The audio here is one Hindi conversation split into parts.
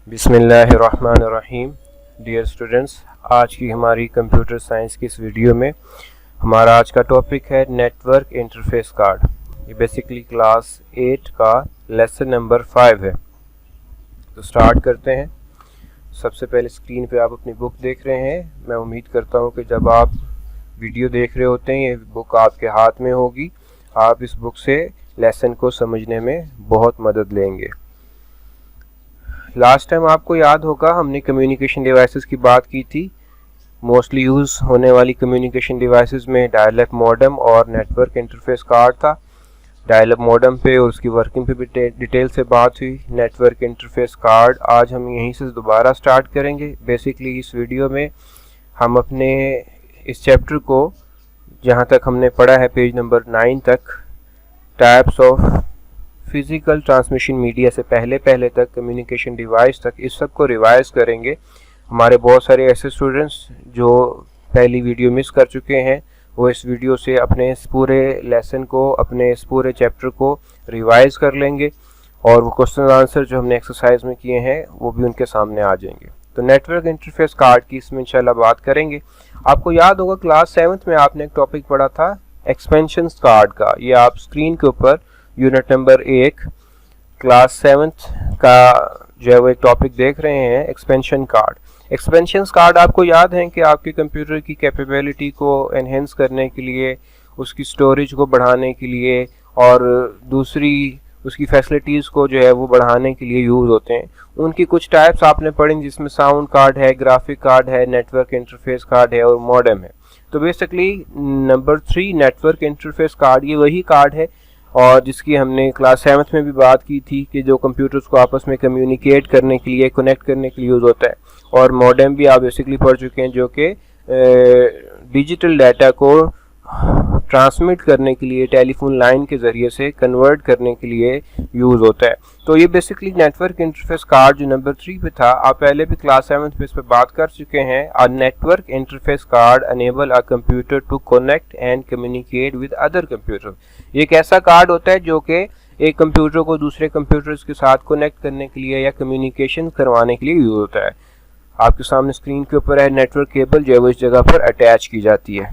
बिस्मिल्लाहिर्रहमानिर्रहीम। डियर स्टूडेंट्स, आज की हमारी कंप्यूटर साइंस की इस वीडियो में हमारा आज का टॉपिक है नेटवर्क इंटरफेस कार्ड। ये बेसिकली क्लास 8 का लेसन नंबर 5 है। तो स्टार्ट करते हैं। सबसे पहले स्क्रीन पे आप अपनी बुक देख रहे हैं। मैं उम्मीद करता हूँ कि जब आप वीडियो देख रहे होते हैं ये बुक आपके हाथ में होगी। आप इस बुक से लेसन को समझने में बहुत मदद लेंगे। लास्ट टाइम आपको याद होगा हमने कम्युनिकेशन डिवाइसेस की बात की थी। मोस्टली यूज़ होने वाली कम्युनिकेशन डिवाइसेस में डायल अप मॉडेम और नेटवर्क इंटरफेस कार्ड था। डायल अप मॉडेम पे और उसकी वर्किंग पे भी डिटेल से बात हुई। नेटवर्क इंटरफेस कार्ड आज हम यहीं से दोबारा स्टार्ट करेंगे। बेसिकली इस वीडियो में हम अपने इस चैप्टर को जहाँ तक हमने पढ़ा है पेज नंबर 9 तक, types of physical transmission media से पहले तक कम्युनिकेशन डिवाइस तक, इस सब को रिवाइज करेंगे। हमारे बहुत सारे ऐसे स्टूडेंट्स जो पहली वीडियो मिस कर चुके हैं वो इस वीडियो से अपने इस पूरे लेसन को, अपने इस पूरे चैप्टर को रिवाइज कर लेंगे और वो क्वेश्चन आंसर जो हमने एक्सरसाइज में किए हैं वो भी उनके सामने आ जाएंगे। तो नेटवर्क इंटरफेस कार्ड की इसमें इंशाल्लाह बात करेंगे। आपको याद होगा क्लास 7 में आपने एक टॉपिक पढ़ा था एक्सपेंशन कार्ड का। ये आप स्क्रीन के ऊपर यूनिट नंबर 1 क्लास 7 का जो है वो एक टॉपिक देख रहे हैं, एक्सपेंशन कार्ड। एक्सपेंशन कार्ड आपको याद है कि आपके कंप्यूटर की कैपेबिलिटी को एनहेंस करने के लिए, उसकी स्टोरेज को बढ़ाने के लिए और दूसरी उसकी फैसिलिटीज़ को जो है वो बढ़ाने के लिए यूज़ होते हैं। उनकी कुछ टाइप्स आपने पढ़ी जिसमें साउंड कार्ड है, ग्राफिक कार्ड है, नेटवर्क इंटरफेस कार्ड है और मॉडेम है। तो basically number 3 network interface card ये वही कार्ड है और जिसकी हमने क्लास 7 में भी बात की थी कि जो कंप्यूटर्स को आपस में कम्युनिकेट करने के लिए, कनेक्ट करने के लिए यूज़ होता है। और मॉडेम भी आप बेसिकली पढ़ चुके हैं जो कि डिजिटल डाटा को ट्रांसमिट करने के लिए टेलीफोन लाइन के ज़रिए से कन्वर्ट करने के लिए यूज़ होता है। तो ये बेसिकली नेटवर्क इंटरफेस कार्ड जो नंबर 3 पे था, आप पहले भी क्लास 7 पे इस पर बात कर चुके हैं। A network interface card enable a computer to connect and communicate with other computer. ये एक ऐसा कार्ड होता है जो कि एक कंप्यूटर को दूसरे कंप्यूटर्स के साथ कनेक्ट करने के लिए या कम्युनिकेशन करवाने के लिए यूज़ होता है। आपके सामने स्क्रीन के ऊपर है नेटवर्क केबल जो है वो इस जगह पर अटैच की जाती है।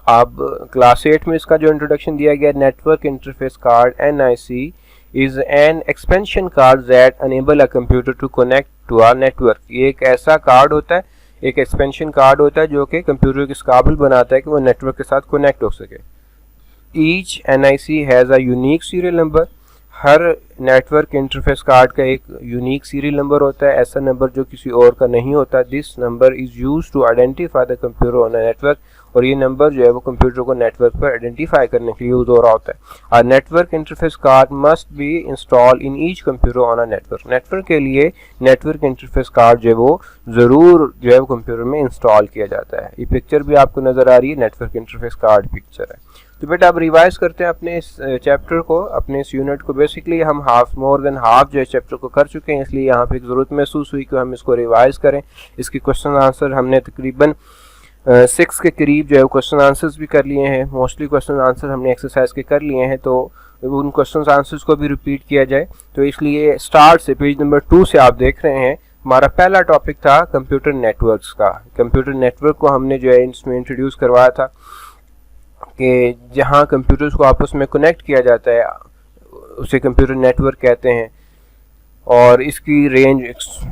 अब क्लास 8 में इसका जो इंट्रोडक्शन दिया गया, network interface card NIC is an expansion card that enable a computer to connect to a network. ये एक ऐसा कार्ड होता है, एक एक्सपेंशन कार्ड होता है जो कि कंप्यूटर को इस काबिल बनाता है कि वो नेटवर्क के साथ कनेक्ट हो सके। Each NIC has a unique serial number. Her network interface card का एक यूनिक सीरियल नंबर होता है, ऐसा नंबर जो किसी और का नहीं होता। This number is use to identify the computer on a network. और ये नंबर जो है वो कंप्यूटर को नेटवर्क पर आइडेंटिफाई करने के लिए यूज हो रहा होता है। अ network interface card must be install in each computer on a network. Network के लिए नेटवर्क इंटरफेस कार्ड जो है वो ज़रूर जो है वो कंप्यूटर में इंस्टॉल किया जाता है। ये पिक्चर भी आपको नज़र आ रही है, नेटवर्क इंटरफेस कार्ड पिक्चर है। तो बेटा अब रिवाइज करते हैं अपने इस चैप्टर को, अपने इस यूनिट को। बेसिकली हम मोर देन हाफ जो है चैप्टर को कर चुके हैं, इसलिए यहाँ पे एक ज़रूरत महसूस हुई कि हम इसको रिवाइज करें। इसके क्वेश्चन आंसर हमने तकरीबन 6 के करीब जो है क्वेश्चन आंसर्स भी कर लिए हैं। मोस्टली क्वेश्चन आंसर हमने एक्सरसाइज के कर लिए हैं, तो उन क्वेश्चन आंसर्स को भी रिपीट किया जाए। तो इसलिए स्टार्ट से पेज नंबर 2 से आप देख रहे हैं, हमारा पहला टॉपिक था कंप्यूटर नेटवर्क्स का। कंप्यूटर नेटवर्क को हमने जो है इसमें इंट्रोड्यूस करवाया था कि जहाँ कंप्यूटर्स को आपस में कनेक्ट किया जाता है उसे कंप्यूटर नेटवर्क कहते हैं। और इसकी रेंज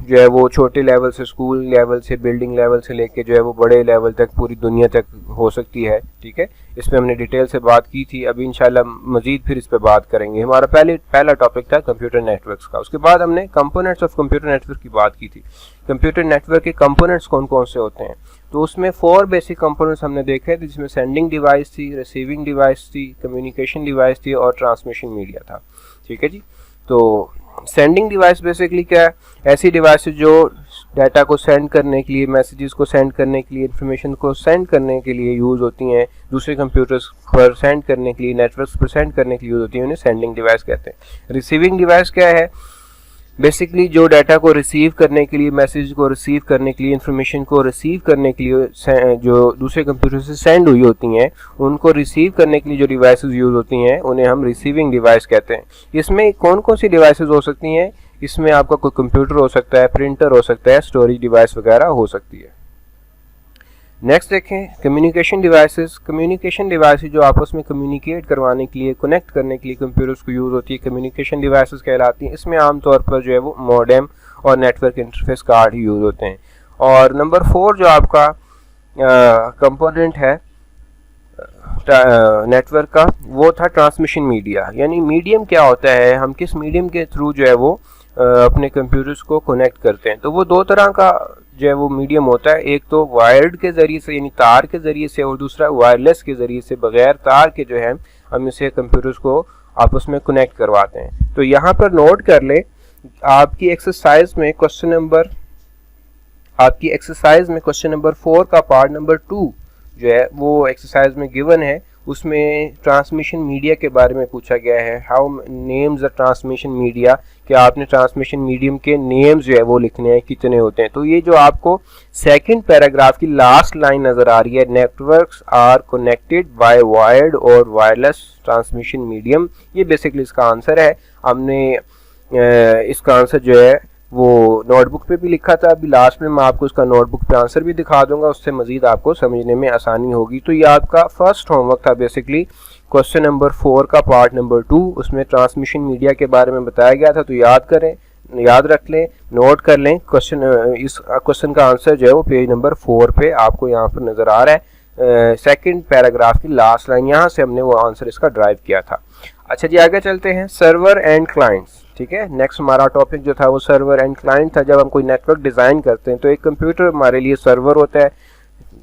जो है वो छोटे लेवल से, स्कूल लेवल से, बिल्डिंग लेवल से लेके जो है वो बड़े लेवल तक, पूरी दुनिया तक हो सकती है। ठीक है, इस पर हमने डिटेल से बात की थी। अभी इंशाल्लाह मज़ीद फिर इस पर बात करेंगे। हमारा पहला टॉपिक था कंप्यूटर नेटवर्क्स का। उसके बाद हमने कंपोनेंट्स ऑफ कंप्यूटर नेटवर्क की बात की थी। कंप्यूटर नेटवर्क के कंपोनेंट्स कौन कौन से होते हैं, तो उसमें 4 बेसिक कंपोनेंट्स हमने देखे थे, जिसमें सेंडिंग डिवाइस थी, रिसीविंग डिवाइस थी, कम्युनिकेशन डिवाइस थी और ट्रांसमिशन मीडिया था। ठीक है जी। तो सेंडिंग डिवाइस बेसिकली क्या है, ऐसी डिवाइस जो डाटा को सेंड करने के लिए, मैसेजेस को सेंड करने के लिए, इन्फॉर्मेशन को सेंड करने के लिए यूज़ होती हैं, दूसरे कंप्यूटर्स पर सेंड करने के लिए, नेटवर्क्स पर सेंड करने के लिए यूज़ होती हैं, उन्हें सेंडिंग डिवाइस कहते हैं। रिसीविंग डिवाइस क्या है, बेसिकली जो डाटा को रिसीव करने के लिए, मैसेज को रिसीव करने के लिए, इन्फॉर्मेशन को रिसीव करने के लिए जो दूसरे कंप्यूटर से सेंड हुई होती हैं, उनको रिसीव करने के लिए जो डिवाइसेस यूज़ होती हैं उन्हें हम रिसीविंग डिवाइस कहते हैं। इसमें कौन कौन सी डिवाइसेस हो सकती हैं, इसमें आपका कोई कंप्यूटर हो सकता है, प्रिंटर हो सकता है, स्टोरेज डिवाइस वगैरह हो सकती है। नेक्स्ट देखें कम्युनिकेशन डिवाइसेस। कम्युनिकेशन डिवाइसेस जो आपस में कम्युनिकेट करवाने के लिए, कनेक्ट करने के लिए कंप्यूटर्स को यूज़ होती है, कम्युनिकेशन डिवाइसेस कहलाती हैं। इसमें आमतौर पर जो है वो मॉडेम और नेटवर्क इंटरफेस कार्ड ही यूज़ होते हैं। और नंबर 4 जो आपका कंपोनेंट है नेटवर्क का, वो था ट्रांसमिशन मीडिया। यानी मीडियम क्या होता है, हम किस मीडियम के थ्रू जो है वो अपने कंप्यूटर्स को कनेक्ट करते हैं। तो वो दो तरह का जो है वो मीडियम होता है, एक तो वायर्ड के ज़रिए से यानी तार के ज़रिए से, और दूसरा वायरलेस के ज़रिए से बगैर तार के जो है हम इसे कंप्यूटर्स को आपस में कनेक्ट करवाते हैं। तो यहाँ पर नोट कर ले, आपकी एक्सरसाइज में क्वेश्चन नंबर 4 का पार्ट नंबर 2 जो है वो एक्सरसाइज में गिवन है। उसमें ट्रांसमिशन मीडिया के बारे में पूछा गया है, how names the transmission media, कि आपने ट्रांसमिशन मीडियम के नेम्स जो है वो लिखने हैं, कितने होते हैं। तो ये जो आपको सेकंड पैराग्राफ की लास्ट लाइन नज़र आ रही है, networks are connected by wired और वायरलेस ट्रांसमिशन मीडियम, ये बेसिकली इसका आंसर है। हमने इसका आंसर जो है वो नोटबुक पे भी लिखा था, अभी लास्ट में मैं आपको इसका नोटबुक पे आंसर भी दिखा दूंगा, उससे मज़ीद आपको समझने में आसानी होगी। तो ये आपका फर्स्ट होमवर्क था बेसिकली, क्वेश्चन नंबर 4 का पार्ट नंबर 2, उसमें ट्रांसमिशन मीडिया के बारे में बताया गया था। तो याद रख लें, नोट कर लें। इस क्वेश्चन का आंसर जो है वो पेज नंबर 4 पे आपको यहाँ पर नज़र आ रहा है, सेकेंड पैराग्राफ की लास्ट लाइन, यहाँ से हमने वो आंसर इसका ड्राइव किया था। अच्छा जी, आगे चलते हैं। सर्वर एंड क्लाइंट्स, ठीक है। नेक्स्ट हमारा टॉपिक जो था वो सर्वर एंड क्लाइंट था। जब हम कोई नेटवर्क डिज़ाइन करते हैं तो एक कंप्यूटर हमारे लिए सर्वर होता है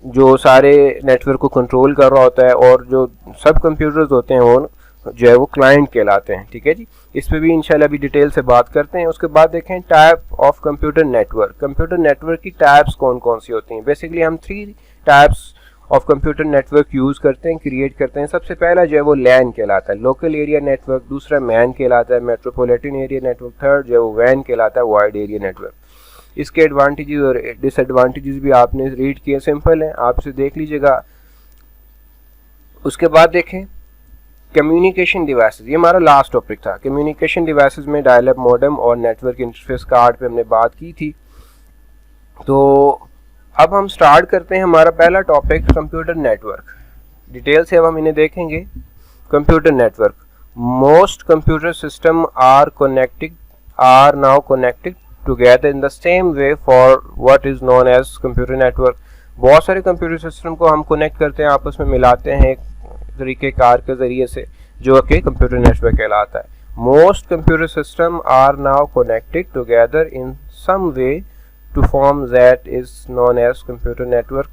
जो सारे नेटवर्क को कंट्रोल कर रहा होता है, और जो सब कंप्यूटर्स होते हैं वो जो है वो क्लाइंट कहलाते हैं, ठीक है जी। इस पर भी इंशाल्लाह भी डिटेल से बात करते हैं। उसके बाद देखें type of computer network. Computer network की टाइप्स कौन कौन सी होती हैं। बेसिकली हम 3 types of computer network use करते हैं, क्रिएट करते हैं। सबसे पहला जो है वो लैन कहलाता है, लोकल एरिया नेटवर्क। दूसरा मैन कहलाता है, मेट्रोपॉलिटन एरिया नेटवर्क। थर्ड जो है वो वैन कहलाता है, वाइड एरिया नेटवर्क। इसके एडवांटेजेस और डिसएडवांटेजेस भी आपने रीड किए, सिंपल हैं, आप इसे देख लीजिएगा। उसके बाद देखें कम्युनिकेशन डिवाइसेस, ये हमारा लास्ट टॉपिक था। कम्युनिकेशन डिवाइसेस में डायल अप मॉडेम और नेटवर्क इंटरफेस कार्ड पे हमने बात की थी। तो अब हम स्टार्ट करते हैं हमारा पहला टॉपिक, कंप्यूटर नेटवर्क। डिटेल से अब हम इन्हें देखेंगे। Computer network, most computer system are now connected together in the same way for what is known as computer network. बहुत सारे कंप्यूटर सिस्टम को हम कनेक्ट करते हैं, आपस में मिलाते हैं एक तरीके कार के जरिए से, जो कि कंप्यूटर नेटवर्क कहलाता है। Most computer system are now connected together in some way to form that is known as computer network.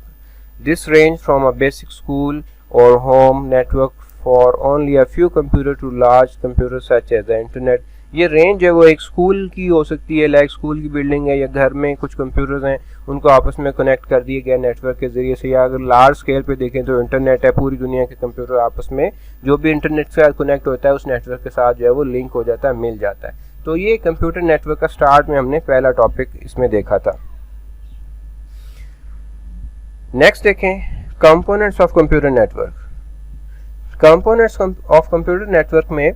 This range from a basic school or home network for only a few computers to large computers such as the internet. ये रेंज है वो एक स्कूल की हो सकती है, लाइक स्कूल की बिल्डिंग है या घर में कुछ कंप्यूटर्स हैं, उनको आपस में कनेक्ट कर दिए गए नेटवर्क के ज़रिए से। या अगर लार्ज स्केल पे देखें तो इंटरनेट है, पूरी दुनिया के कंप्यूटर आपस में जो भी इंटरनेट से कनेक्ट होता है उस नेटवर्क के साथ जो है वो लिंक हो जाता है, मिल जाता है। तो ये कंप्यूटर नेटवर्क का स्टार्ट में हमने पहला टॉपिक इसमें देखा था। नेक्स्ट देखें components of computer network. Components of computer network में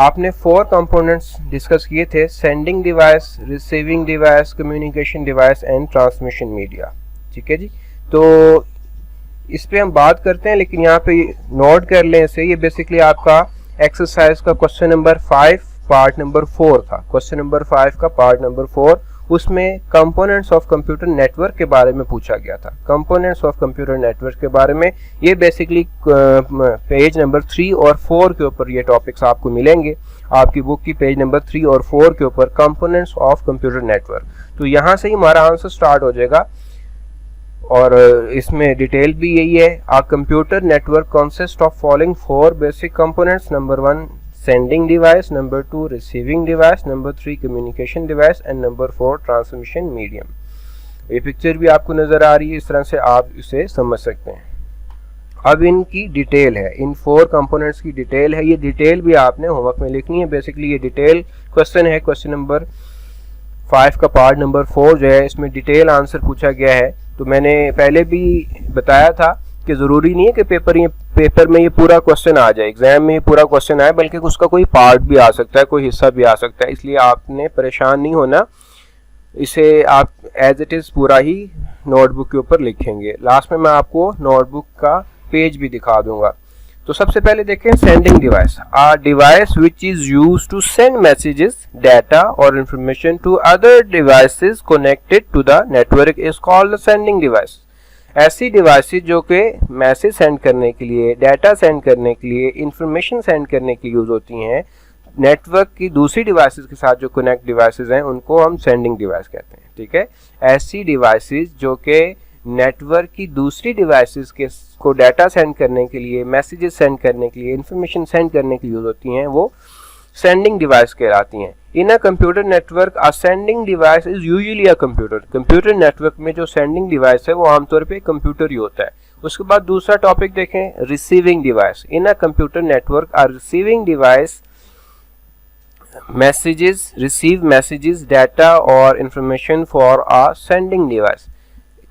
आपने 4 कंपोनेंट्स डिस्कस किए थे, sending device, receiving device, communication device and transmission media, ठीक है जी। तो इस पे हम बात करते हैं, लेकिन यहाँ पे नोट कर लें इसे, ये बेसिकली आपका एक्सरसाइज का क्वेश्चन नंबर 5 पार्ट नंबर 4 था। क्वेश्चन नंबर 5 का पार्ट नंबर 4, उसमें कंपोनेंट्स ऑफ कंप्यूटर नेटवर्क के बारे में पूछा गया था। कंपोनेंट्स ऑफ कंप्यूटर नेटवर्क के बारे में ये बेसिकली पेज नंबर 3 और 4 के ऊपर ये टॉपिक्स आपको मिलेंगे, आपकी बुक की पेज नंबर 3 और 4 के ऊपर, कंपोनेंट्स ऑफ कंप्यूटर नेटवर्क। तो यहाँ से ही हमारा आंसर स्टार्ट हो जाएगा, और इसमें डिटेल भी यही है। A computer network consist of following 4 basic components. Number 1 sending device, number 2 receiving device, number 3 communication device and number 4 transmission medium. ये पिक्चर भी आपको नज़र आ रही है, इस तरह से आप इसे समझ सकते हैं। अब इनकी डिटेल है, इन 4 कंपोनेंट्स की डिटेल है। ये डिटेल भी आपने होमवर्क में लिखनी है। बेसिकली ये डिटेल क्वेश्चन है, क्वेश्चन नंबर 5 का पार्ट नंबर 4 जो है, इसमें डिटेल आंसर पूछा गया है। तो मैंने पहले भी बताया था कि ज़रूरी नहीं है कि पेपर में ये पूरा क्वेश्चन आ जाए, एग्जाम में ये पूरा क्वेश्चन आए, बल्कि उसका कोई पार्ट भी आ सकता है, कोई हिस्सा भी आ सकता है। इसलिए आपने परेशान नहीं होना, इसे आप एज इट इज़ पूरा ही नोटबुक के ऊपर लिखेंगे। लास्ट में मैं आपको नोटबुक का पेज भी दिखा दूंगा। तो सबसे पहले देखें sending device, a device which is use to send messages, data और information to other devices connected to the network is called the sending device. ऐसी डिवाइसेस जो कि मैसेज सेंड करने के लिए, डाटा सेंड करने के लिए, इंफॉर्मेशन सेंड करने के लिए यूज होती हैं, नेटवर्क की दूसरी डिवाइसेस के साथ जो कनेक्ट डिवाइसेस हैं उनको हम सेंडिंग डिवाइस कहते हैं। ठीक है, ऐसी डिवाइसेस जो कि नेटवर्क की दूसरी डिवाइसेस के को डाटा सेंड करने के लिए, मैसेजेस सेंड करने के लिए, इंफॉर्मेशन सेंड करने के लिए यूज होती हैं, वो सेंडिंग डिवाइस कहलाती हैं। In a computer network a sending device is usually a computer. Computer network में जो सेंडिंग डिवाइस है वो आमतौर पे कंप्यूटर ही होता है। उसके बाद दूसरा टॉपिक देखें, receiving device. In a computer network a receiving device receive messages, data और information for a sending device।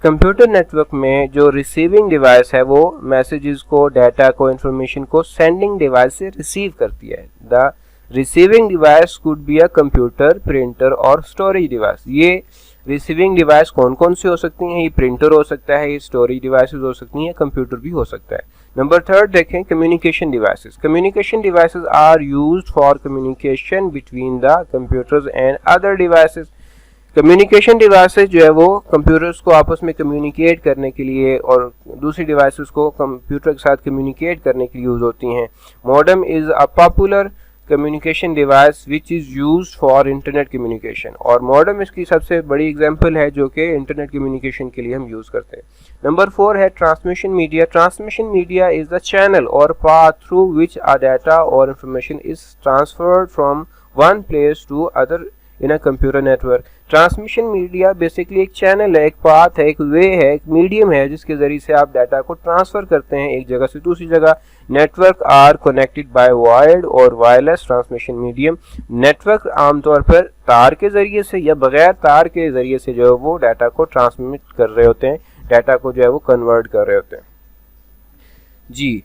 Computer network में जो रिसीविंग डिवाइस है वो मैसेजेस को, डाटा को, इंफॉर्मेशन को सेंडिंग डिवाइस से रिसीव करती है। The receiving device could be a computer, printer और स्टोरेज डिवाइस। ये रिसीविंग डिवाइस कौन कौन सी हो सकती हैं? ये प्रिंटर हो सकता है, ये स्टोरेज डिवाइसेस हो सकती हैं, कंप्यूटर भी हो सकता है। नंबर थर्ड देखें, communication devices. Communication devices are used for communication between the computers and other devices. Communication devices जो है वो कंप्यूटर्स को आपस में कम्युनिकेट करने के लिए और दूसरी डिवाइसेस को कंप्यूटर के साथ कम्युनिकेट करने के लिए यूज होती हैं। Modem is a popular communication device which is used for internet communication. और मॉडेम इसकी सबसे बड़ी एग्जांपल है जो कि इंटरनेट कम्युनिकेशन के लिए हम यूज़ करते हैं। नंबर 4 है transmission media. Transmission media is the channel or path through which a data और information is transferred from one place to other in a computer network. Transmission media basically एक चैनल है, एक पाथ है, एक वे है, एक मीडियम है जिसके जरिए से आप डाटा को ट्रांसफर करते हैं एक जगह से दूसरी जगह। Network are connected by wired और वायरलेस ट्रांसमिशन मीडियम। नेटवर्क आमतौर पर तार के जरिए से या बगैर तार के जरिए से जो है वो डाटा को ट्रांसमिट कर रहे होते हैं, डाटा को जो है वो कन्वर्ट कर रहे होते हैं। जी,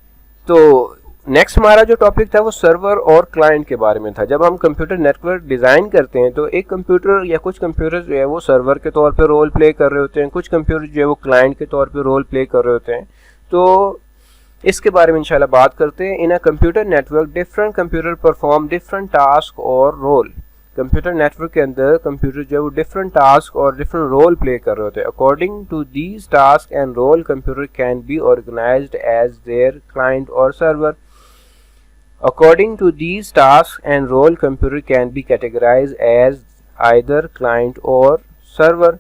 तो नेक्स्ट हमारा जो टॉपिक था वो सर्वर और क्लाइंट के बारे में था। जब हम कंप्यूटर नेटवर्क डिज़ाइन करते हैं तो एक कंप्यूटर या कुछ कंप्यूटर जो है वो सर्वर के तौर पे रोल प्ले कर रहे होते हैं, कुछ कंप्यूटर जो है वो क्लाइंट के तौर पे रोल प्ले कर रहे होते हैं। तो इसके बारे में इंशाल्लाह बात करते हैं। In a computer network different computer perform different task or role. Computer network के अंदर कंप्यूटर जो है वो डिफरेंट टास्क और डिफरेंट रोल प्ले कर रहे होते हैं। According to these task and role computer can be organised as their client or server. According to these tasks and role, computer can be categorized as either client और server।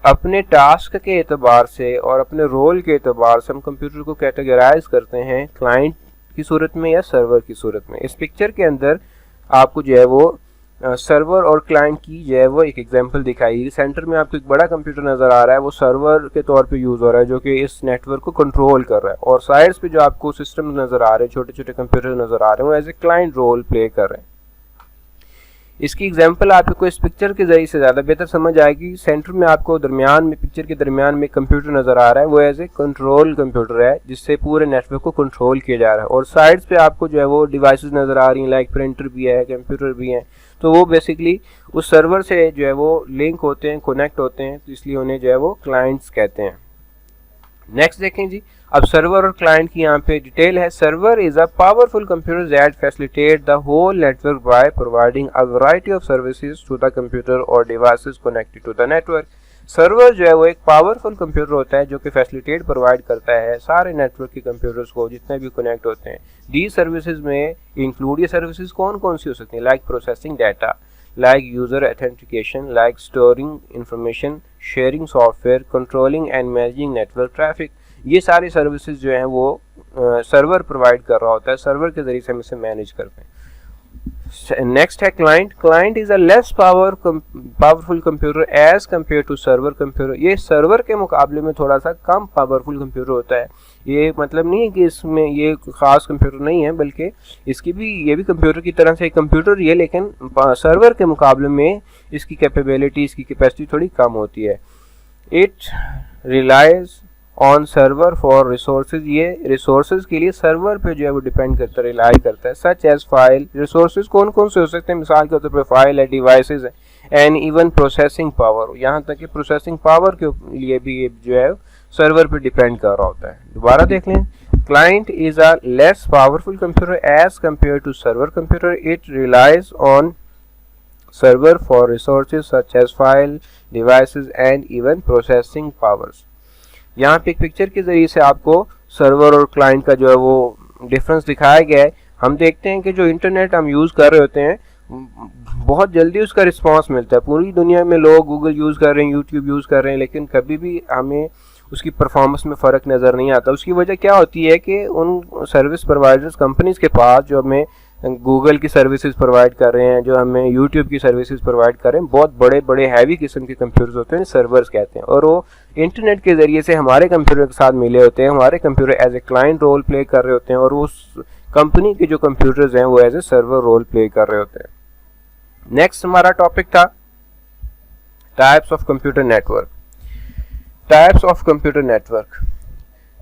अपने टास्क के एतबार से और अपने रोल के एतबार से हम कंप्यूटर को कैटेगराइज करते हैं क्लाइंट की सूरत में या सर्वर की सूरत में। इस पिक्चर के अंदर आपको जो है वो सर्वर और क्लाइंट की जो है वो एक एग्जांपल दिखाई। सेंटर में आपको एक बड़ा कंप्यूटर नज़र आ रहा है, वो सर्वर के तौर पे यूज़ हो रहा है जो कि इस नेटवर्क को कंट्रोल कर रहा है। और साइड्स पे जो आपको सिस्टम नज़र आ रहे हैं, छोटे छोटे कंप्यूटर नज़र आ रहे हैं, वो as a client role play कर रहे हैं। इसकी एग्जांपल आपको इस पिक्चर के जरिए से ज़्यादा बेहतर समझ आएगी। सेंटर में आपको दरमियान में, पिक्चर के दरमियान में कंप्यूटर नज़र आ रहा है, वो एज ए कंट्रोल कंप्यूटर है जिससे पूरे नेटवर्क को कंट्रोल किया जा रहा है। और साइड्स पे आपको जो है वो डिवाइसेस नज़र आ रही हैं, लाइक प्रिंटर भी है, कंप्यूटर भी हैं। तो वो बेसिकली उस सर्वर से जो है वो लिंक होते हैं, कनेक्ट होते हैं, तो इसलिए उन्हें जो है वो क्लाइंट्स कहते हैं। नेक्स्ट देखें जी, अब सर्वर और क्लाइंट की यहाँ पे डिटेल है। Server is a powerful computer that facilitate the whole network by providing a variety of services to the computer or devices connected to the network. Server जो है वो एक पावरफुल कंप्यूटर होता है जो कि फैसिलिटेट प्रोवाइड करता है सारे नेटवर्क के कंप्यूटर्स को जितने भी कनेक्ट होते हैं। दी सर्विसेज में इंक्लूड, ये सर्विसेज कौन कौन सी हो सकती हैं? Like processing data, like user authentication, like storing information, sharing software, controlling and managing network traffic। ये सारी सर्विसेज जो हैं वो सर्वर प्रोवाइड कर रहा होता है, सर्वर के जरिए से हम इसे मैनेज करते हैं। नेक्स्ट है client. Client is a less powerful computer as compare to server computer. ये सर्वर के मुकाबले में थोड़ा सा कम पावरफुल कंप्यूटर होता है। ये मतलब नहीं है कि इसमें ये खास कंप्यूटर नहीं है, बल्कि इसकी भी, ये भी कंप्यूटर की तरह से एक कंप्यूटर ही है, लेकिन सर्वर के मुकाबले में इसकी कैपेबिलिटी, इसकी कैपेसिटी थोड़ी कम होती है। It relies on server for resources, ये रिसोर्सेज के लिए सर्वर पे जो है वो डिपेंड करता है, रिलाई करता है। सच एज फाइल, रिसोर्सेज कौन कौन से हो सकते हैं, मिसाल के तौर पर फाइल है, डिवाइसेज है, एंड इवन प्रोसेसिंग पावर, यहाँ तक कि प्रोसेसिंग पावर के लिए भी ये जो है सर्वर पे डिपेंड कर रहा होता है। दोबारा देख लें, client is a less powerful computer as compare to server computer, it relies on server for resources such as file, devices and even processing powers. यहाँ पे एक पिक्चर के जरिए से आपको सर्वर और क्लाइंट का जो है वो डिफरेंस दिखाया गया है। हम देखते हैं कि जो इंटरनेट हम यूज़ कर रहे होते हैं बहुत जल्दी उसका रिस्पांस मिलता है। पूरी दुनिया में लोग गूगल यूज़ कर रहे हैं, यूट्यूब यूज़ कर रहे हैं, लेकिन कभी भी हमें उसकी परफॉर्मेंस में फ़र्क नज़र नहीं आता। उसकी वजह क्या होती है कि उन सर्विस प्रोवाइडर्स कंपनीज़ के पास जो हमें गूगल की सर्विसेज प्रोवाइड कर रहे हैं, जो हमें यूट्यूब की सर्विसेज प्रोवाइड कर रहे हैं, बहुत बड़े बड़े हैवी किस्म के कंप्यूटर्स होते हैं, सर्वर्स कहते हैं, और वो इंटरनेट के ज़रिए से हमारे कंप्यूटर के साथ मिले होते हैं। हमारे computer as a client role play कर रहे होते हैं और उस कंपनी के जो कंप्यूटर्स हैं वो as a server role play कर रहे होते हैं। नेक्स्ट हमारा टॉपिक था types of computer network. Types of computer network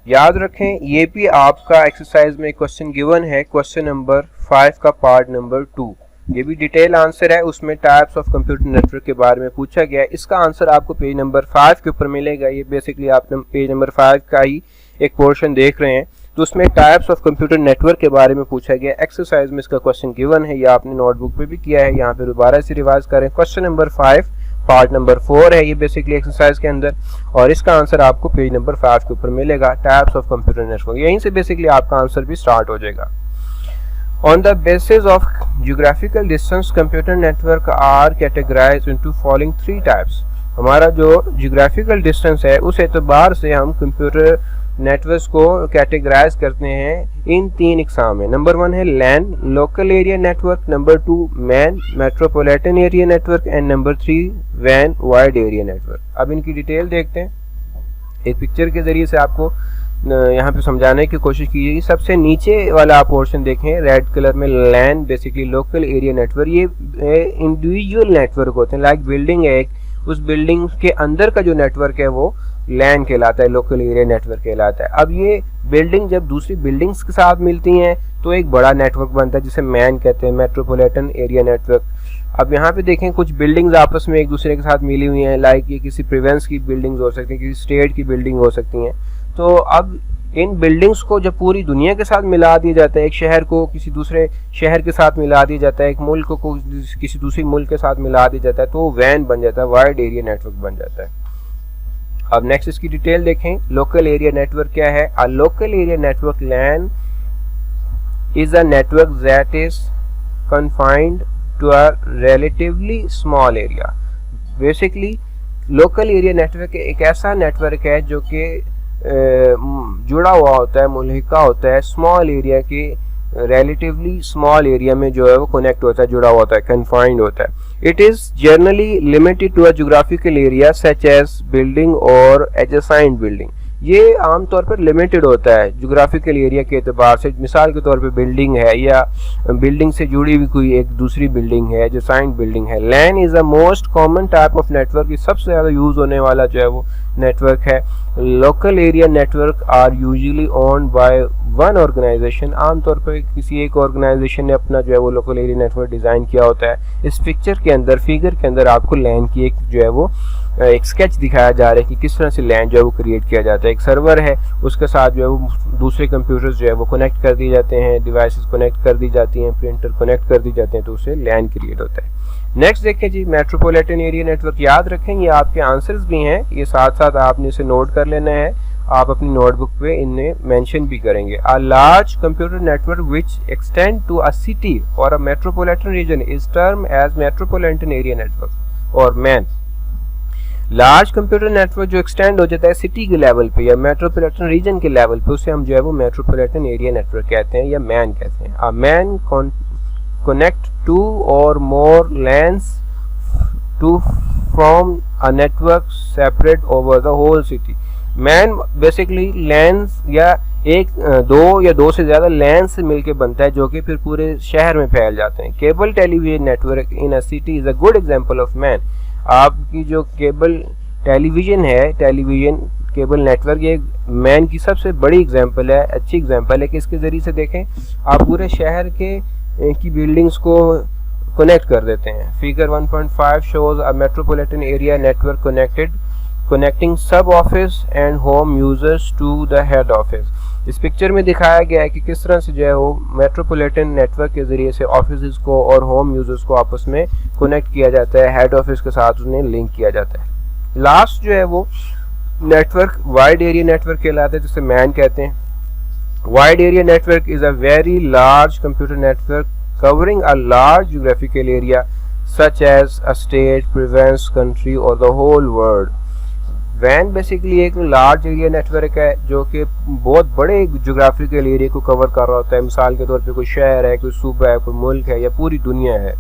याद रखें, ये भी आपका एक्सरसाइज में क्वेश्चन गिवन है, क्वेश्चन नंबर 5 का पार्ट नंबर 2। ये भी डिटेल आंसर है, उसमें टाइप्स ऑफ कंप्यूटर नेटवर्क के बारे में पूछा गया है। इसका आंसर आपको पेज नंबर 5 के ऊपर मिलेगा। ये बेसिकली आप पेज नंबर 5 का ही एक पोर्शन देख रहे हैं, तो उसमें टाइप्स ऑफ कंप्यूटर नेटवर्क के बारे में पूछा गया। एक्सरसाइज में इसका क्वेश्चन गिवन है, ये आपने नोटबुक पे भी किया है, यहाँ पे दोबारा से रिवाइज करें। क्वेश्चन नंबर 5 पार्ट नंबर 4 है ये बेसिकली एक्सरसाइज के अंदर, और इसका आंसर आपको पेज नंबर 5 के ऊपर मिलेगा, टाइप्स ऑफ कंप्यूटर नेटवर्क। यहीं से बेसिकली आपका आंसर भी स्टार्ट हो जाएगा। On the basis of geographical distance, computer network are categorized into following 3 types। हमारा जो geographical distance है उस एतबार से हम कंप्यूटर नेटवर्क्स को कैटेगराइज करते हैं इन 3 इकसाम में। नंबर 1 है LAN, local area network, number 2 MAN, metropolitan area network, and number 3 वैन, वाइड एरिया नेटवर्क। अब इनकी डिटेल देखते हैं, एक पिक्चर के जरिए से आपको यहाँ पे समझाने की कोशिश कीजिए। सबसे नीचे वाला आप पोर्शन देखें रेड कलर में, लैन बेसिकली लोकल एरिया नेटवर्क, ये इंडिविजुअल नेटवर्क होते हैं, लाइक बिल्डिंग है एक, उस बिल्डिंग के अंदर का जो नेटवर्क है वो लैन कहलाता है, लोकल एरिया नेटवर्क कहलाता है। अब ये बिल्डिंग जब दूसरी बिल्डिंग्स के साथ मिलती हैं तो एक बड़ा नेटवर्क बनता है जिसे मैन कहते हैं, मेट्रोपॉलिटन एरिया नेटवर्क। अब यहाँ पे देखें कुछ बिल्डिंग्स आपस में एक दूसरे के साथ मिली हुई हैं, लाइक ये किसी प्रोविंस की बिल्डिंग्स हो सकती हैं, किसी स्टेट की बिल्डिंग हो सकती हैं। तो अब इन बिल्डिंग्स को जब पूरी दुनिया के साथ मिला दिया जाता है, एक शहर को किसी दूसरे शहर के साथ मिला दिया जाता है, एक मुल्क को किसी दूसरी मुल्क के साथ मिला दिया जाता है, तो वो वैन बन जाता है, वाइड एरिया नेटवर्क बन जाता है। अब नेक्स्ट इसकी डिटेल देखें, लोकल एरिया नेटवर्क क्या है। A local area network LAN is a network that is confined to a relatively small area. Basically local area network एक ऐसा नेटवर्क है जो कि जुड़ा हुआ होता है, मुल्हिका होता है स्मॉल एरिया के, रिलेटिवली स्मॉल एरिया में जो है वो कनेक्ट होता है, जुड़ा हुआ होता है, कन्फाइंड होता है। It is generally limited to a geographical area such as building और एडजेसेंट बिल्डिंग। ये आमतौर पर लिमिटेड होता है ज्योग्राफिकल एरिया के एतबार से। मिसाल के तौर पे बिल्डिंग है या बिल्डिंग से जुड़ी हुई कोई एक दूसरी बिल्डिंग है, एडजेसेंट बिल्डिंग है। LAN is the most common type of network, सबसे ज़्यादा यूज होने वाला जो है वो नेटवर्क है। Local area network are usually owned by one organisation, आमतौर पर किसी एक ऑर्गेनाइजेशन ने अपना जो है वो लोकल एरिया नेटवर्क डिज़ाइन किया होता है। इस पिक्चर के अंदर, फिगर के अंदर आपको लैन की एक जो है वो एक स्केच दिखाया जा रहा है कि किस तरह से लैन जो है वो क्रिएट किया जाता है। एक सर्वर है, उसके साथ जो है वो दूसरे कंप्यूटर्स जो है वो कनेक्ट कर दिए जाते हैं, डिवाइसेस कनेक्ट कर दी जाती हैं, प्रिंटर कनेक्ट कर दी जाते हैं, तो उससे लैन क्रिएट होता है। नेक्स्ट देखें जी, मेट्रोपॉलिटन एरिया नेटवर्क। याद रखें ये आपके आंसर्स भी हैं, ये साथ साथ आपने इसे नोट कर लेना है, आप अपनी नोटबुक पे इन्हें मेंशन भी करेंगे। A large computer network which extend to a city or a metropolitan region is term as metropolitan area network or MAN. Large computer network जो एक्सटेंड हो जाता है सिटी के लेवल पे या मेट्रोपॉलिटन रीजन के लेवल पे, उसे हम जो है वो मेट्रोपॉलिटन एरिया नेटवर्क कहते हैं या मैन कहते हैं। A man connect two or more LANs to form a network separate over the whole city। Man basically LANs या दो या दो से ज़्यादा LAN से मिलके बनता है जो कि फिर पूरे शहर में फैल जाते हैं। Cable television network in a city is a good example of man. आपकी जो केबल टेलीविज़न है, टेलीविज़न केबल नेटवर्क ये मैन की सबसे बड़ी एग्जांपल है, अच्छी एग्जांपल है कि इसके ज़रिए से देखें आप पूरे शहर के की बिल्डिंग्स को कनेक्ट कर देते हैं। Figure 1.5 shows a metropolitan area network connecting sub office and home users to the head office. इस पिक्चर में दिखाया गया है कि किस तरह से जो है वो मेट्रोपॉलिटन नेटवर्क के ज़रिए से ऑफिस को और होम यूजर्स को आपस में कनेक्ट किया जाता है, हेड ऑफिस के साथ उन्हें लिंक किया जाता है। लास्ट जो है वो नेटवर्क वाइड एरिया नेटवर्क कहलाता है, जिसे मैन कहते हैं। Wide area network is a very large computer network covering a large geographical area such as a state, province, country or the whole world. वैन बेसिकली एक लार्ज एरिया नेटवर्क है जो कि बहुत बड़े जोग्राफिकल एरिया को कवर कर रहा होता है। मिसाल के तौर पे कोई शहर है, कोई सूबा है, कोई मुल्क है या पूरी दुनिया है।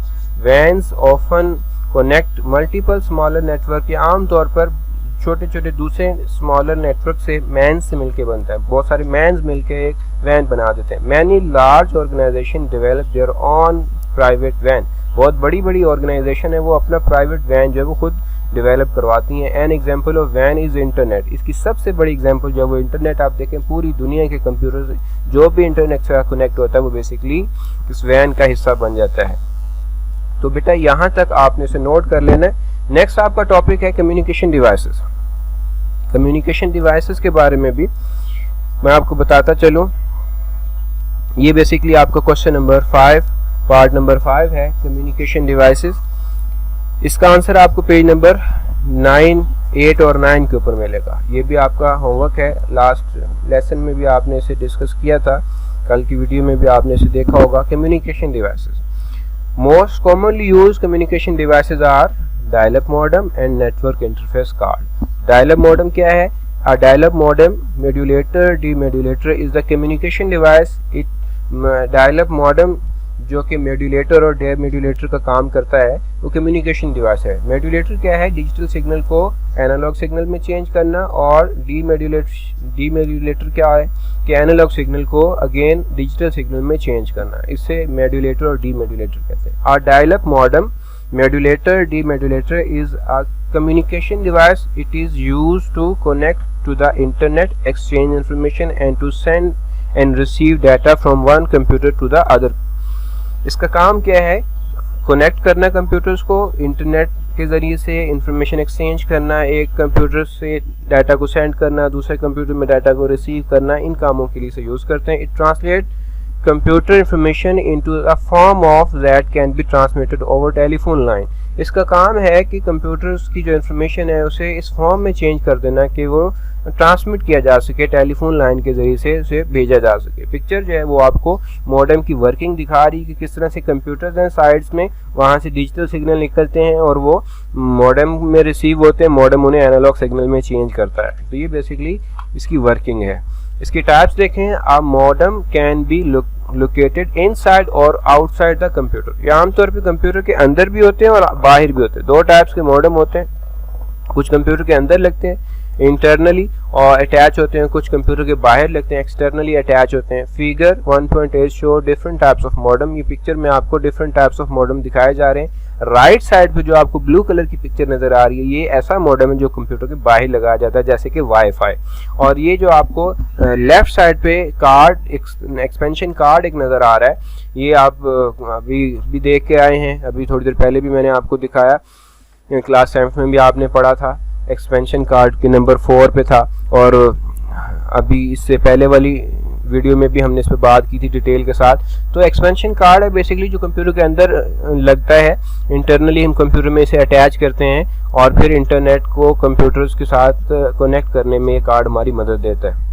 Vans often connect multiple smaller network, या आमतौर पर छोटे छोटे दूसरे स्मॉलर नेटवर्क से मैन से मिलके बनता है। बहुत सारे मैन्स मिलके एक वैन बना देते हैं। Many large organisation develop there on private वैन, बहुत बड़ी बड़ी ऑर्गेनाइजेशन है वो अपना प्राइवेट वैन जो है वो खुद डेवलप करवाती हैं। एन एग्जांपल ऑफ वैन इज इंटरनेट, इसकी सबसे बड़ी एग्जांपल जो है वो इंटरनेट। आप देखें पूरी दुनिया के कंप्यूटर जो भी इंटरनेट से कनेक्ट होता है वो बेसिकली इस वैन का हिस्सा बन जाता है। तो बेटा यहाँ तक आपने इसे नोट कर लेना है। नेक्स्ट आपका टॉपिक है कम्युनिकेशन डिवाइसेस। कम्युनिकेशन डिवाइसेस के बारे में भी मैं आपको बताता चलूं। ये बेसिकली आपका क्वेश्चन नंबर 5 पार्ट नंबर 5 है, कम्युनिकेशन डिवाइसेस। इसका आंसर आपको पेज नंबर 9, 8 और 9 के ऊपर मिलेगा। ये भी आपका होमवर्क है, लास्ट लेसन में भी आपने इसे डिस्कस किया था, कल की वीडियो में भी आपने इसे देखा होगा। Communication devices, most commonly use communication devices are dial-up modem and network interface card. Dial-up modem क्या है? A dial-up modem, modulator, demodulator is the communication device. Dial-up modem जो कि मॉड्यूलेटर और डेमोड्यूलेटर का काम करता है वो कम्युनिकेशन डिवाइस है। मॉड्यूलेटर क्या है? डिजिटल सिग्नल को एनालॉग सिग्नल में चेंज करना, और डीमॉड्यूलेटर क्या है कि एनालॉग सिग्नल को अगेन डिजिटल सिग्नल में चेंज करना। इससे मॉड्यूलेटर और डीमॉड्यूलेटर कहते हैं। और dial-up modem, modulator, demodulator is a communication device. It is used to connect to the internet, exchange information and to send and receive data from one computer to the other. इसका काम क्या है? कनेक्ट करना कंप्यूटर्स को, इंटरनेट के ज़रिए से इंफॉर्मेशन एक्सचेंज करना, एक कंप्यूटर से डाटा को सेंड करना, दूसरे कंप्यूटर में डाटा को रिसीव करना, इन कामों के लिए इसे यूज़ करते हैं। It translate computer information into a form of that can be transmitted over telephone line. इसका काम है कि कंप्यूटर्स की जो इंफॉर्मेशन है उसे इस फॉर्म में चेंज कर देना कि वो ट्रांसमिट किया जा सके, टेलीफोन लाइन के ज़रिए से उसे भेजा जा सके। पिक्चर जो है वो आपको मॉडेम की वर्किंग दिखा रही है कि किस तरह से कंप्यूटर्स हैं साइड्स में, वहाँ से डिजिटल सिग्नल निकलते हैं और वो मॉडेम में रिसीव होते हैं, मॉडेम उन्हें एनालॉग सिग्नल में चेंज करता है। तो ये बेसिकली इसकी वर्किंग है। इसकी टाइप्स देखें। A modem can be located inside or outside the computer. ये आमतौर पे कंप्यूटर के अंदर भी होते हैं और बाहर भी होते हैं। दो टाइप्स के मॉडेम होते हैं, कुछ कंप्यूटर के अंदर लगते हैं इंटरनली और अटैच होते हैं, कुछ कंप्यूटर के बाहर लगते हैं एक्सटर्नली अटैच होते हैं। Figure 1.8 show different types of modem. ये पिक्चर में आपको डिफरेंट टाइप्स ऑफ मॉडेम दिखाए जा रहे हैं। राइट साइड पे जो आपको ब्लू कलर की पिक्चर नजर आ रही है ये ऐसा मॉडेम है जो कंप्यूटर के बाहर लगाया जाता है, जैसे कि वाईफाई। और ये जो आपको लेफ्ट साइड पे कार्ड एक्सपेंशन कार्ड एक नज़र आ रहा है, ये आप अभी भी देख के आए हैं, अभी थोड़ी देर पहले भी मैंने आपको दिखाया, क्लास 7 में भी आपने पढ़ा था। एक्सपेंशन कार्ड के नंबर 4 पे था और अभी इससे पहले वाली वीडियो में भी हमने इस पर बात की थी डिटेल के साथ। तो एक्सपेंशन कार्ड है बेसिकली जो कंप्यूटर के अंदर लगता है, इंटरनली हम कंप्यूटर में इसे अटैच करते हैं और फिर इंटरनेट को कंप्यूटर्स के साथ कनेक्ट करने में ये कार्ड हमारी मदद देता है।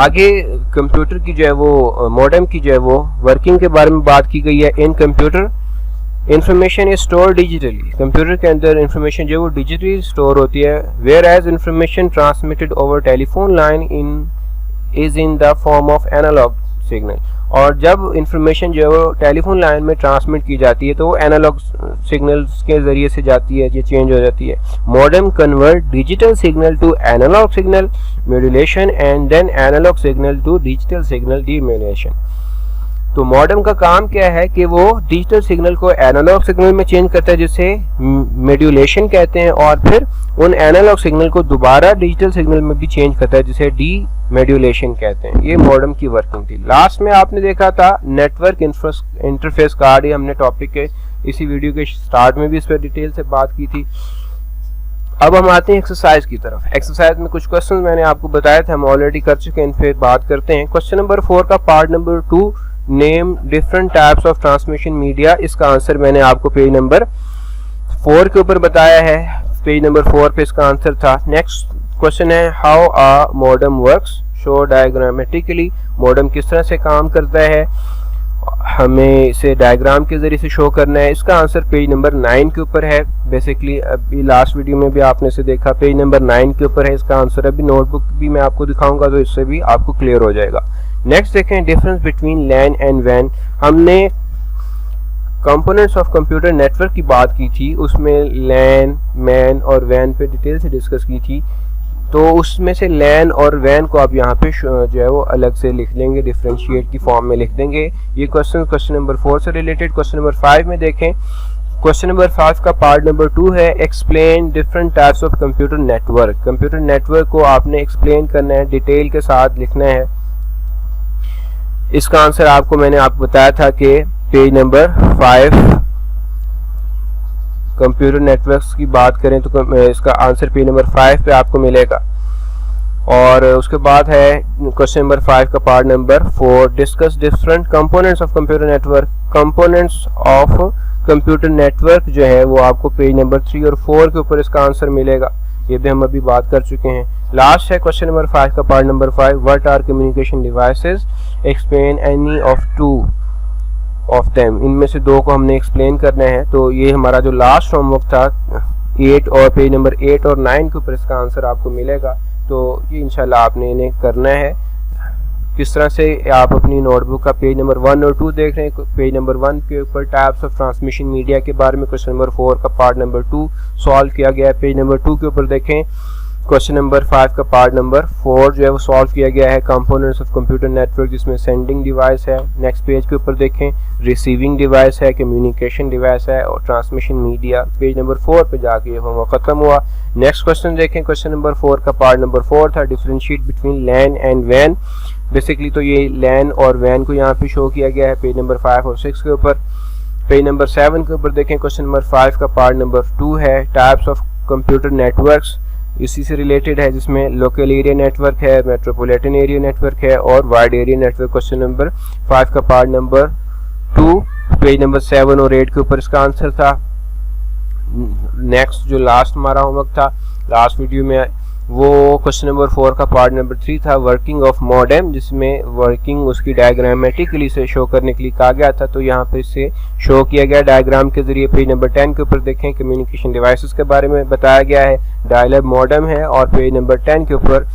आगे कंप्यूटर की जो है वो मॉडेम की जो है वो वर्किंग के बारे में बात की गई है। इन computer information is store digitally. Computer के अंदर इंफॉर्मेशन जो है वो डिजिटली स्टोर होती है। Whereas information transmitted over telephone line is in the form of analogue signal. और जब इंफॉर्मेशन जो है वो टेलीफोन लाइन में ट्रांसमिट की जाती है तो वो एनालॉग सिग्नल्स के ज़रिए से जाती है, ये चेंज हो जाती है। Modem convert digital signal to analogue signal modulation and then analogue signal to digital signal demodulation. तो मॉडेम का काम क्या है कि वो डिजिटल सिग्नल को एनालॉग सिग्नल में चेंज करता है जिसे मॉड्यूलेशन कहते हैं, और फिर उन एनालॉग सिग्नल को दोबारा डिजिटल सिग्नल में भी चेंज करता है, जिसे डीमॉड्यूलेशन कहते हैं। ये मॉडेम की वर्किंग थी। लास्ट में आपने देखा था नेटवर्क इंटरफेस कार्ड, ये हमने टॉपिक के इसी वीडियो के स्टार्ट में भी इस पर डिटेल से बात की थी। अब हम आते हैं एक्सरसाइज की तरफ। एक्सरसाइज में कुछ क्वेश्चन मैंने आपको बताया था, हम ऑलरेडी कर चुके हैं, इन पे बात करते हैं। क्वेश्चन नंबर 4 का part number 2, name different types of transmission media. इसका आंसर मैंने आपको पेज नंबर 4 के ऊपर बताया है, पेज नंबर 4 पे इसका आंसर था। नेक्स्ट क्वेश्चन है how a modem works, show diagrammatically. Modem किस तरह से काम करता है, हमें इसे डायग्राम के जरिए से शो करना है। इसका आंसर पेज नंबर 9 के ऊपर है। बेसिकली अभी लास्ट वीडियो में भी आपने इसे देखा, पेज नंबर 9 के ऊपर है इसका आंसर। अभी नोटबुक भी मैं आपको दिखाऊंगा तो इससे भी आपको क्लियर हो जाएगा। नेक्स्ट देखें डिफरेंस बिटवीन लैन एंड वैन। हमने कंपोनेंट्स ऑफ कंप्यूटर नेटवर्क की बात की थी, उसमें लैन, मैन और वैन पे डिटेल से डिस्कस की थी। तो उसमें से लैन और वैन को आप यहाँ पे जो है वो अलग से लिख लेंगे, डिफरेंशिएट की फॉर्म में लिख देंगे। ये क्वेश्चन नंबर 4 से रिलेटेड। क्वेश्चन नंबर 5 में देखें, क्वेश्चन नंबर 5 का पार्ट नंबर 2 है explain different types of computer network. Computer network को आपने एक्सप्लेन करना है, डिटेल के साथ लिखना है। इसका आंसर आपको मैंने बताया था कि पेज नंबर 5 कंप्यूटर नेटवर्क्स की बात करें तो इसका आंसर पेज नंबर 5 पे आपको मिलेगा। और उसके बाद है क्वेश्चन नंबर 5 का part number 4, discuss different components of computer network. Components of computer network जो है वो आपको पेज नंबर 3 और 4 के ऊपर इसका आंसर मिलेगा। ये भी हम अभी बात कर चुके हैं। लास्ट है क्वेश्चन नंबर 5 का part number 5, what are communication devices, explain any of 2 of them. इनमें से 2 को हमने एक्सप्लेन करना है। तो ये हमारा जो लास्ट होमवर्क था 8 और पेज नंबर 8 और 9 के ऊपर इसका आंसर आपको मिलेगा। तो ये इंशाल्लाह आपने इन्हें करना है। किस तरह से आप अपनी नोटबुक का पेज नंबर 1 और 2 देख रहे हैं, पेज नंबर 1 के ऊपर टाइप्स ऑफ ट्रांसमिशन मीडिया के बारे में क्वेश्चन नंबर 4 का पार्ट नंबर 2 सॉल्व किया गया है। पेज नंबर 2 के ऊपर देखें क्वेश्चन नंबर 5 का पार्ट नंबर 4 जो है वो सॉल्व किया गया है, कंपोनेंट्स ऑफ कंप्यूटर नेटवर्क, जिसमें सेंडिंग डिवाइस है। नेक्स्ट पेज के ऊपर देखें रिसीविंग डिवाइस है, कम्युनिकेशन डिवाइस है और ट्रांसमिशन मीडिया। पेज नंबर 4 पे जाके ये होमवर्क खत्म हुआ। नेक्स्ट क्वेश्चन देखें, क्वेश्चन नंबर 4 का पार्ट नंबर 4 था डिफरेंशिएट बिटवीन लैन एंड वैन। बेसिकली तो ये लैन और वैन को यहाँ पे शो किया गया है पेज नंबर 5 और 6 के ऊपर। पेज नंबर 7 के ऊपर देखें क्वेश्चन नंबर 5 का पार्ट नंबर 2 है टाइप्स ऑफ कंप्यूटर नेटवर्क्स, इसी से रिलेटेड है, जिसमें लोकल एरिया नेटवर्क है, मेट्रोपॉलिटन एरिया नेटवर्क है और wide area network. Question number 5 का पार्ट नंबर 2 पेज नंबर 7 और 8 के ऊपर इसका आंसर था। नेक्स्ट जो लास्ट हमारा होमवर्क था लास्ट वीडियो में, वो क्वेश्चन नंबर 4 का पार्ट नंबर 3 था वर्किंग ऑफ मॉडेम, जिसमें वर्किंग उसकी डायग्रामेटिकली से शो करने के लिए कहा गया था। तो यहाँ पे इसे शो किया गया डायग्राम के जरिए। पेज नंबर 10 के ऊपर देखें कम्युनिकेशन डिवाइसेस के बारे में बताया गया है, डायल-अप मॉडेम है। और पेज नंबर 10 के ऊपर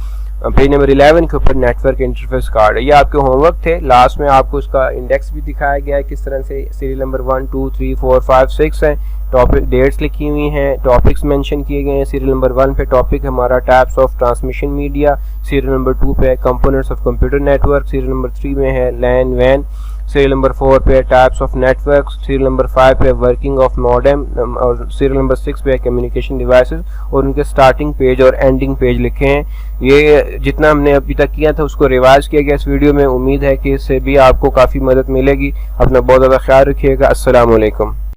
पेज नंबर 11 के ऊपर नेटवर्क इंटरफेस कार्ड। ये आपके होमवर्क थे। लास्ट में आपको इसका इंडेक्स भी दिखाया गया है, किस तरह से सीरियल नंबर 1 2 3 4 5 6 है, टॉपिक डेट्स लिखी हुई हैं, टॉपिक्स मेंशन किए गए हैं। सीरियल नंबर 1 पे टॉपिक हमारा types of transmission media, serial number 2 पे components of computer network, serial number 3 में है लैन वैन, सीरियल नंबर 4 पे types of network, serial number 5 पे वर्किंग ऑफ मॉडेम और सीरियल नंबर 6 पे कम्युनिकेशन डिवाइसेस और उनके स्टार्टिंग पेज और एंडिंग पेज लिखे हैं। ये जितना हमने अभी तक किया था उसको रिवाइज किया गया इस वीडियो में। उम्मीद है कि इससे भी आपको काफ़ी मदद मिलेगी। अपना बहुत ज़्यादा ख्याल रखिएगा। अस्सलाम वालेकुम।